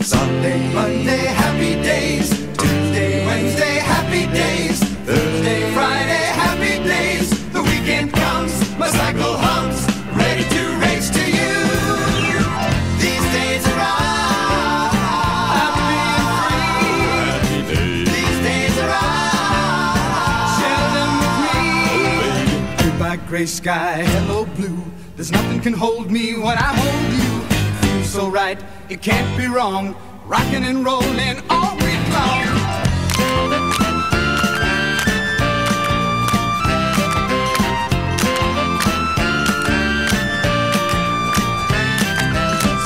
Sunday, Monday, happy days. Tuesday, Wednesday, happy days. Thursday, Friday, happy days. The weekend comes, my cycle hums, ready to race to you. These days are ours, happy and free. These days are ours, share them with me. Goodbye gray sky, hello blue. There's nothing can hold me when I hold you. Feels so right, it can't be wrong. Rocking and rolling all week long.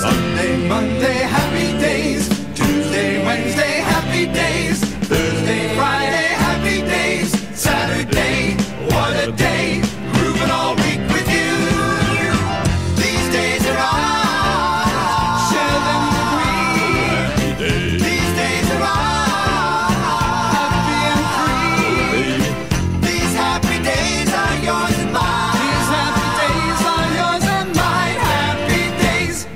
Sunday, Monday, happy days. Tuesday, Wednesday, happy days. Thursday, Friday, happy days. Saturday, what a day. Grooving all week with you. These days are ours. Share them with me. These days are ours. Happy and free. These happy days are yours and mine. These happy days are yours and mine. Happy days.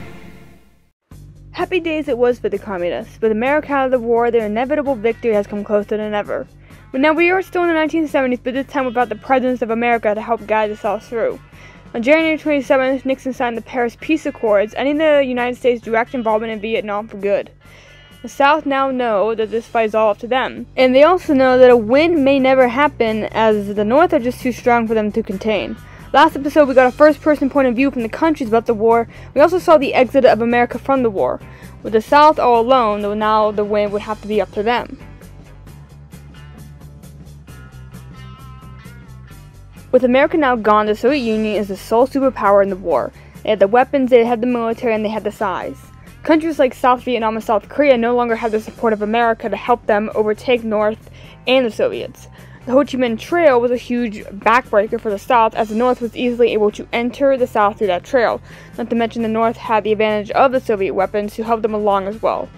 Happy days it was for the communists. With America out of the war, their inevitable victory has come closer than ever. But now we are still in the 1970s, but this time without the presence of America to help guide us all through. On January 27th, Nixon signed the Paris Peace Accords, ending the United States' direct involvement in Vietnam for good. The South now know that this fight is all up to them, and they also know that a win may never happen, as the North are just too strong for them to contain. Last episode, we got a first-person point of view from the countries about the war. We also saw the exit of America from the war. With the South all alone, though now the win would have to be up to them. With America now gone, the Soviet Union is the sole superpower in the war. They had the weapons, they had the military, and they had the size. Countries like South Vietnam and South Korea no longer have the support of America to help them overtake North and the Soviets. The Ho Chi Minh Trail was a huge backbreaker for the South, as the North was easily able to enter the South through that trail. Not to mention the North had the advantage of the Soviet weapons to help them along as well.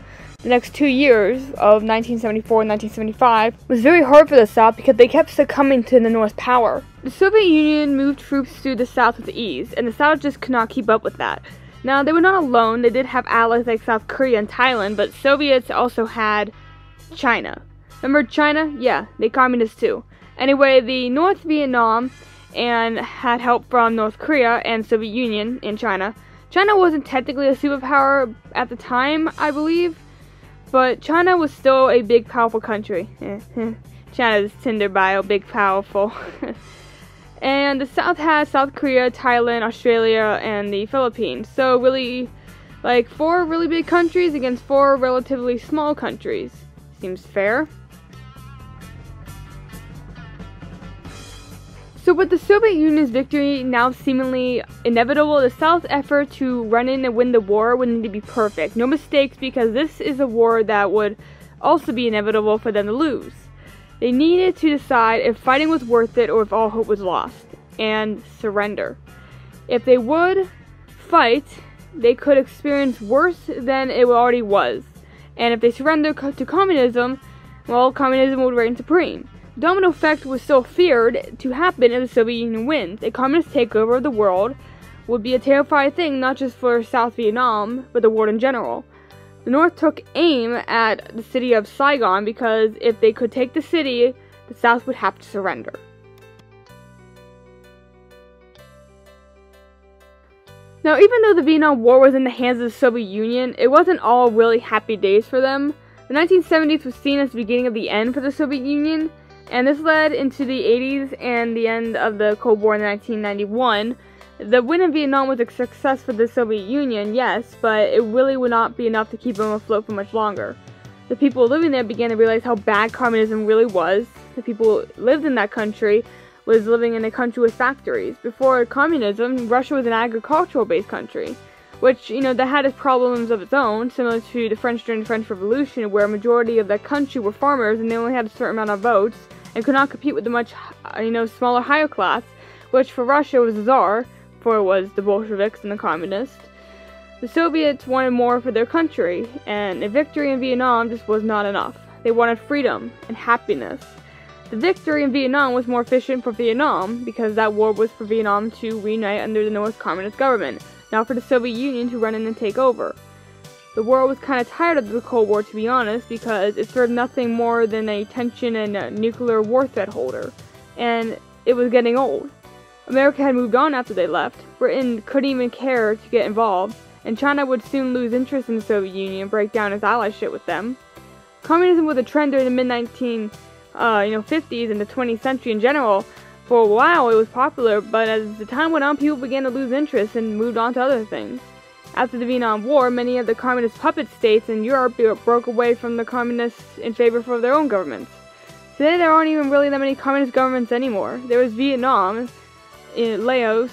The next 2 years of 1974 and 1975 was very hard for the South because they kept succumbing to the North's power. The Soviet Union moved troops through the South with ease, and the South just could not keep up with that. Now, they were not alone. They did have allies like South Korea and Thailand, but Soviets also had China. Remember China? Yeah, they communists too. Anyway, the North Vietnam and had help from North Korea and Soviet Union in China. China wasn't technically a superpower at the time, I believe, but China was still a big, powerful country. China's Tinder bio, big, powerful. And the South has South Korea, Thailand, Australia, and the Philippines. So really, like 4 really big countries against 4 relatively small countries. Seems fair. So with the Soviet Union's victory now seemingly inevitable, the South's effort to run in and win the war would need to be perfect. No mistakes, because this is a war that would also be inevitable for them to lose. They needed to decide if fighting was worth it or if all hope was lost, and surrender. If they would fight, they could experience worse than it already was. And if they surrendered to communism, well, communism would reign supreme. The domino effect was still feared to happen if the Soviet Union wins. A communist takeover of the world would be a terrifying thing, not just for South Vietnam, but the world in general. The North took aim at the city of Saigon because if they could take the city, the South would have to surrender. Now, even though the Vietnam War was in the hands of the Soviet Union, it wasn't all really happy days for them. The 1970s was seen as the beginning of the end for the Soviet Union, and this led into the 80s and the end of the Cold War in 1991. The win in Vietnam was a success for the Soviet Union, yes, but it really would not be enough to keep them afloat for much longer. The people living there began to realize how bad communism really was. The people who lived in that country was living in a country with factories. Before communism, Russia was an agricultural-based country, which, that had its problems of its own, similar to the French during the French Revolution, where a majority of the country were farmers and they only had a certain amount of votes and could not compete with the much, smaller higher class, which for Russia was the Tsar, for it was the Bolsheviks and the communists. The Soviets wanted more for their country, and a victory in Vietnam just was not enough. They wanted freedom and happiness. The victory in Vietnam was more efficient for Vietnam, because that war was for Vietnam to reunite under the North Communist government, not for the Soviet Union to run in and take over. The world was kind of tired of the Cold War, to be honest, because it served nothing more than a tension and a nuclear war threat holder, and it was getting old. America had moved on after they left. Britain couldn't even care to get involved, and China would soon lose interest in the Soviet Union and break down its allyship with them. Communism was a trend during the mid-50s and the 20th century in general. For a while it was popular, but as the time went on, people began to lose interest and moved on to other things. After the Vietnam War, many of the communist puppet states in Europe broke away from the communists in favor of their own governments. Today there aren't even really that many communist governments anymore. There is Vietnam, Laos,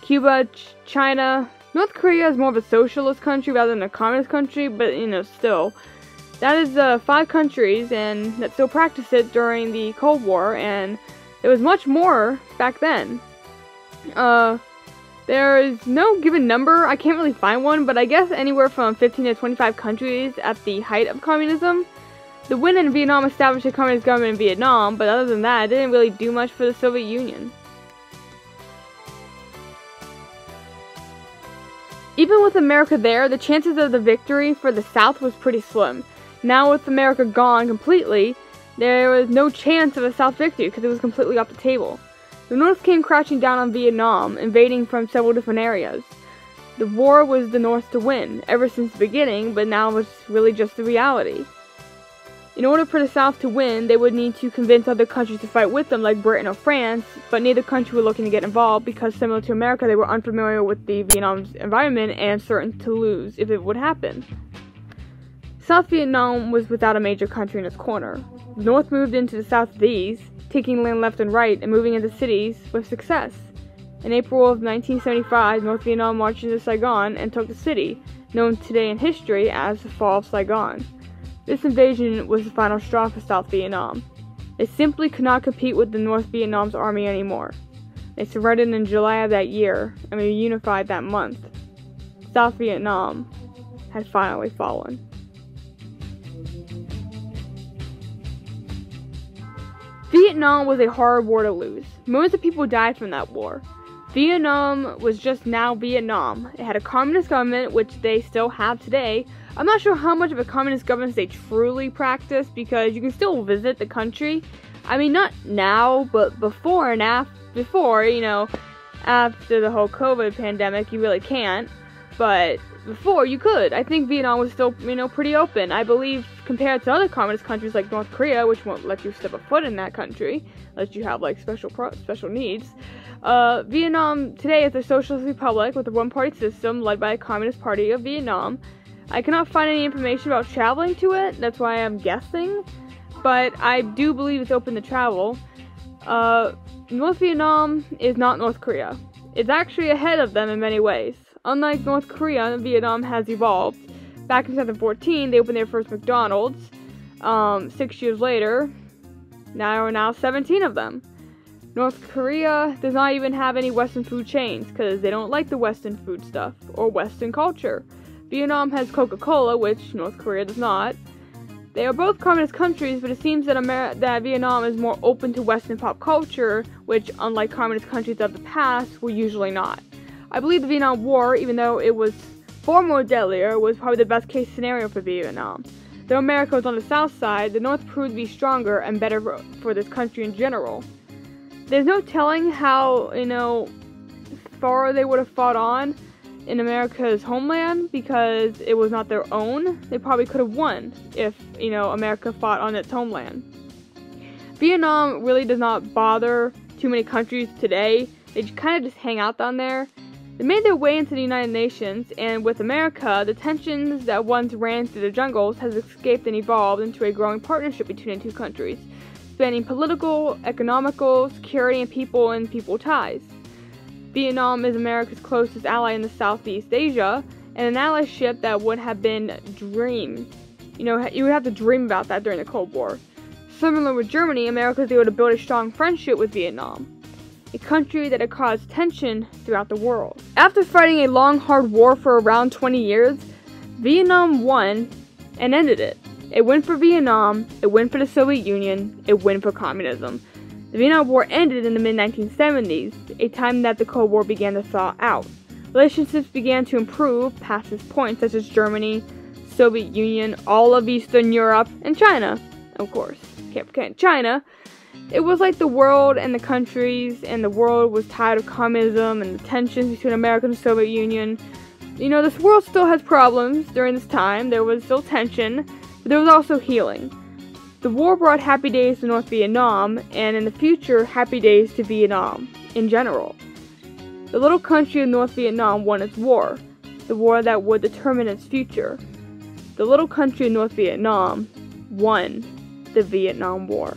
Cuba, China. North Korea is more of a socialist country rather than a communist country, but still. That is 5 countries and that still practiced it during the Cold War, and there was much more back then. There is no given number, I can't really find one, but I guess anywhere from 15 to 25 countries at the height of communism. The win in Vietnam established a communist government in Vietnam, but other than that, it didn't really do much for the Soviet Union. Even with America there, the chances of the victory for the South was pretty slim. Now with America gone completely, there was no chance of a South victory because it was completely off the table. The North came crashing down on Vietnam, invading from several different areas. The war was the North to win, ever since the beginning, but now it's really just the reality. In order for the South to win, they would need to convince other countries to fight with them, like Britain or France, but neither country were looking to get involved because, similar to America, they were unfamiliar with the Vietnam's environment and certain to lose if it would happen. South Vietnam was without a major country in its corner. The North moved into the south of these, taking land left and right and moving into cities with success. In April of 1975, North Vietnam marched into Saigon and took the city, known today in history as the Fall of Saigon. This invasion was the final straw for South Vietnam. They simply could not compete with the North Vietnam's army anymore. They surrendered in July of that year and were unified that month. South Vietnam had finally fallen. Vietnam was a hard war to lose. Millions of people died from that war. Vietnam was just now Vietnam. It had a communist government, which they still have today. I'm not sure how much of a communist government they truly practice, because you can still visit the country. I mean, not now, but before and after the whole COVID pandemic, you really can't. But before, you could. I think Vietnam was still, pretty open. I believe, compared to other communist countries like North Korea, which won't let you step a foot in that country, unless you have, special needs. Vietnam today is a socialist republic with a one-party system led by the Communist Party of Vietnam. I cannot find any information about traveling to it, that's why I'm guessing, but I do believe it's open to travel. North Vietnam is not North Korea. It's actually ahead of them in many ways. Unlike North Korea, Vietnam has evolved. Back in 2014, they opened their first McDonald's. 6 years later, there are now 17 of them. North Korea does not even have any Western food chains because they don't like the Western food stuff or Western culture. Vietnam has Coca-Cola, which North Korea does not. They are both communist countries, but it seems that Vietnam is more open to Western pop culture, which, unlike communist countries of the past, were usually not. I believe the Vietnam War, even though it was far more deadlier, was probably the best case scenario for Vietnam. Though America was on the south side, the North proved to be stronger and better for this country in general. There's no telling how, far they would have fought on in America's homeland because it was not their own. They probably could have won if, America fought on its homeland. Vietnam really does not bother too many countries today. They kind of just hang out down there. They made their way into the United Nations, and with America, the tensions that once ran through the jungles has escaped and evolved into a growing partnership between the two countries, spanning political, economical, security, and people ties. Vietnam is America's closest ally in the Southeast Asia, and an allyship that would have been dream. You would have to dream about that during the Cold War. Similar with Germany, America was able to build a strong friendship with Vietnam, a country that had caused tension throughout the world. After fighting a long, hard war for around 20 years, Vietnam won and ended it. A win for Vietnam, a win for the Soviet Union, a win for communism. The Vietnam War ended in the mid-1970s, a time that the Cold War began to thaw out. Relationships began to improve past this point, such as Germany, Soviet Union, all of Eastern Europe, and China, of course. Can't forget China. It was like the world and the countries and the world was tired of communism and the tensions between America and the Soviet Union. This world still has problems during this time. There was still tension, but there was also healing. The war brought happy days to North Vietnam, and in the future, happy days to Vietnam in general. The little country of North Vietnam won its war, the war that would determine its future. The little country of North Vietnam won the Vietnam War.